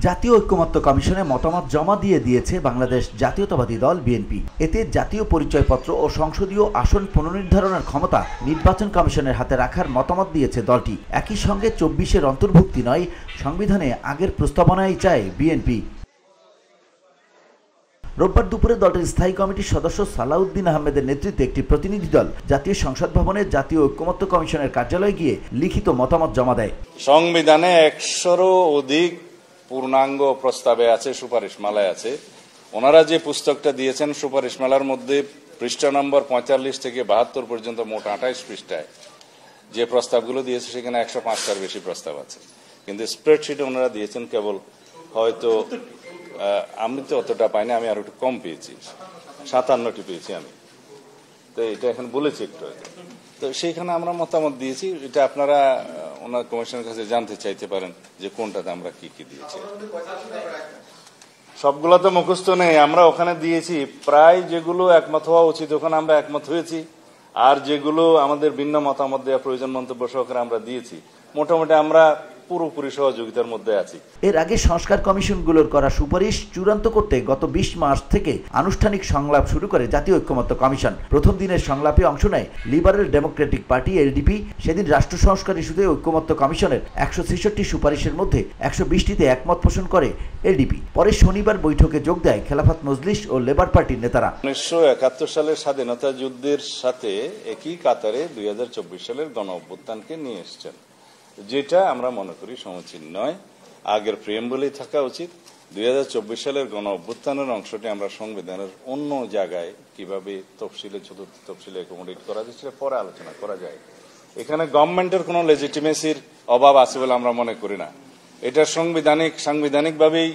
জাতীয় ঐক্যমত্য কমিশনে মতামত জমা দিয়েছে বাংলাদেশ জাতীয়তাবাদী দল বিএনপি। এতে জাতীয় পরিচয়পত্র ও সংসদীয় আসন পুনর্নির্ধারণের ক্ষমতা নির্বাচন কমিশনের হাতে রাখার মতামত দিয়েছে দলটি। একই সঙ্গে ২৪-এর অন্তর্ভুক্তি নয়, সংবিধানে আগের প্রস্তাবনাই চায় বিএনপি। রোববার দুপুরে দলটির স্থায়ী কমিটির সদস্য সালাউদ্দিন আহমেদের নেতৃত্বে একটি প্রতিনিধি দল জাতীয় সংসদ ভবনে জাতীয় ঐক্যমত্য কমিশনের কার্যালয়ে গিয়ে লিখিত মতামত জমা দেয়। সংবিধানে ১০০-রও অধিক পূর্ণাঙ্গ প্রস্তাবে আছে, সুপারিশমালায় আছে। ওনারা যে পুস্তকটা দিয়েছেন সুপারিশমালার মধ্যে পৃষ্ঠা নম্বর ৪৫ থেকে ৭২ পর্যন্ত মোট ২৮ পৃষ্ঠায় যে প্রস্তাবগুলো দিয়েছে সেখানে ১০৫টার বেশি প্রস্তাব আছে, কিন্তু স্প্রেডশিটে ওনারা দিয়েছেন কেবল হয়তো আমি তো অতটা পাইনি, আমি আরো একটু কম পেয়েছি, ৫৭টি পেয়েছি আমি। তো এটা এখন বলেছি একটু আগে। তো সেইখানে আমরা মতামত দিয়েছি। এটা আপনারা ওনার কমিশনের কাছে জানতে চাইতে পারেন যে কোনটাতে আমরা কি কি দিয়েছি। সবগুলো তো মুখস্থ নেই, আমরা ওখানে দিয়েছি প্রায় যেগুলো একমত হওয়া উচিত ওখানে আমরা একমত হয়েছি, আর যেগুলো আমাদের ভিন্ন মতামত দেওয়া প্রয়োজন মন্তব্য সহকারে আমরা দিয়েছি। মোটামুটি আমরা পুরোপুরি সহযোগিতার মধ্যে আছি। এর আগে সংস্কার কমিশনগুলোর করা সুপারিশ চূড়ান্ত করতে গত ২০ মার্চ থেকে আনুষ্ঠানিক সংলাপ শুরু করে জাতীয় ঐক্যমত্য কমিশন। প্রথম দিনের সংলাপে অংশ নেয় লিবারেল ডেমোক্রেটিক পার্টি এলডিপি। সেদিন রাষ্ট্র সংস্কার ইস্যুতে ঐক্যমত্য কমিশনের ১৬৬টি সুপারিশের মধ্যে ১২০টিতে একমত পোষণ করে এলডিপি। পরে শনিবার বৈঠকে যোগ দেয় খেলাফত মজলিস ও লেবার পার্টির নেতারা। ১৯৭১ সালের স্বাধীনতা যুদ্ধের সাথে একই কাতারে ২০২৪ সালের গণ অভ্যুত্থানকে নিয়ে এসছেন, যেটা আমরা মনে করি সমীচীন নয়। আগের প্রিয়েম্বলেই থাকা উচিত। ২০২৪ সালের গণ অভ্যুত্থানের অংশটি আমরা সংবিধানের অন্য জায়গায় কিভাবে তফসিলে, চতুর্থ তফসিলে অ্যাকোমোডেট করা যায় সেটা পরে আলোচনা করা যায়। এখানে গভর্নমেন্টের কোনো লেজিটিমেসির অভাব আছে বলে আমরা মনে করি না। এটা সাংবিধানিকভাবেই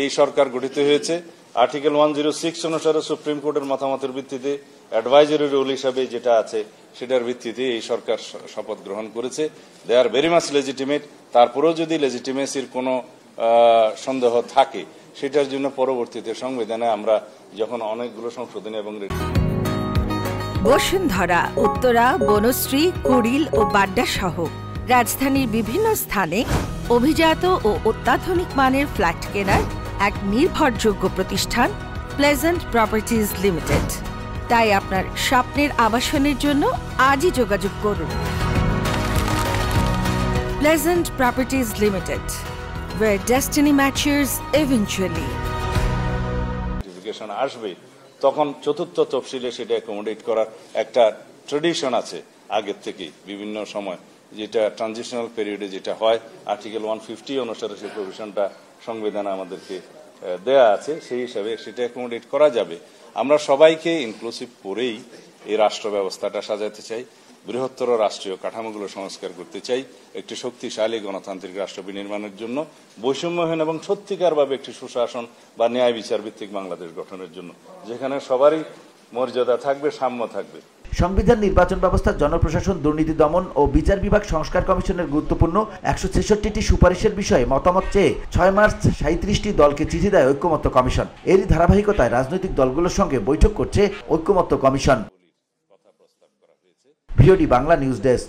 এই সরকার গঠিত হয়েছে। আর্টিকেল 106 অনুসারে সুপ্রিম কোর্টের মতামতের ভিত্তিতে অ্যাডভাইজারি রুল হিসাবে যেটা আছে সেটার ভিত্তিতে এই সরকার শপথ গ্রহণ করেছে। দে আর ভেরি মাচ লেজিটিমেট। তারপরেও যদি লেজিটিমেসির কোনো সন্দেহ থাকে সেটার জন্য পরবর্তীতে সংবিধানে আমরা যখন অনেকগুলো সংশোধনী এবং বসুন্ধরা, উত্তরা, বনশ্রী, কুড়িল ও বাড্ডা সহ রাজধানীর বিভিন্ন স্থানে অভিজাত ও অত্যাধুনিক মানের ফ্ল্যাট কেনার এক নির্ভরযোগ্য প্রতিষ্ঠান প্লেজেন্ট প্রপার্টিজ লিমিটেড। তাই আপনার স্বপ্নের আবাসনের জন্য আজই যোগাযোগ করুন। Pleasant properties limited, where destiny matches eventually. Notification আসবে তখন চতুর্থ তফসিলে সেটা অ্যাকোমোডেট করার একটা ট্রেডিশন আছে আগের থেকে বিভিন্ন সময়, যেটা ট্রানজিশনাল পিরিয়ডে যেটা হয় আর্টিকেল 150 অনুসারে সেই প্রভিশনটা সংবিধানে আমাদেরকে দেয়া আছে, সেই হিসাবে সেটা অ্যাকোমোডেট করা যাবে। আমরা সবাইকে ইনক্লুসিভ করেই এই রাষ্ট্র ব্যবস্থাটা সাজাতে চাই, বৃহত্তর রাষ্ট্রীয় কাঠামোগুলো সংস্কার করতে চাই, একটি শক্তিশালী গণতান্ত্রিক রাষ্ট্র বিনির্মাণের জন্য, বৈষম্যহীন এবং সত্যিকারভাবে একটি সুশাসন বা ন্যায় বিচার ভিত্তিক বাংলাদেশ গঠনের জন্য, যেখানে সবারই মর্যাদা থাকবে, সাম্য থাকবে। সংবিধান, নির্বাচন ব্যবস্থা, জনপ্রশাসন, দুর্নীতি দমন ও বিচার বিভাগ সংস্কার কমিশনের গুরুত্বপূর্ণ ১৬৬টি সুপারিশের বিষয়ে মতামত চেয়ে ৬ মার্চ ৩৭টি দলকে চিঠি দেয় ঐক্যমত্য কমিশন। এরই ধারাবাহিকতায় রাজনৈতিক দলগুলোর সঙ্গে বৈঠক করছে ঐক্যমত্য commission. VOD Bangla news desk.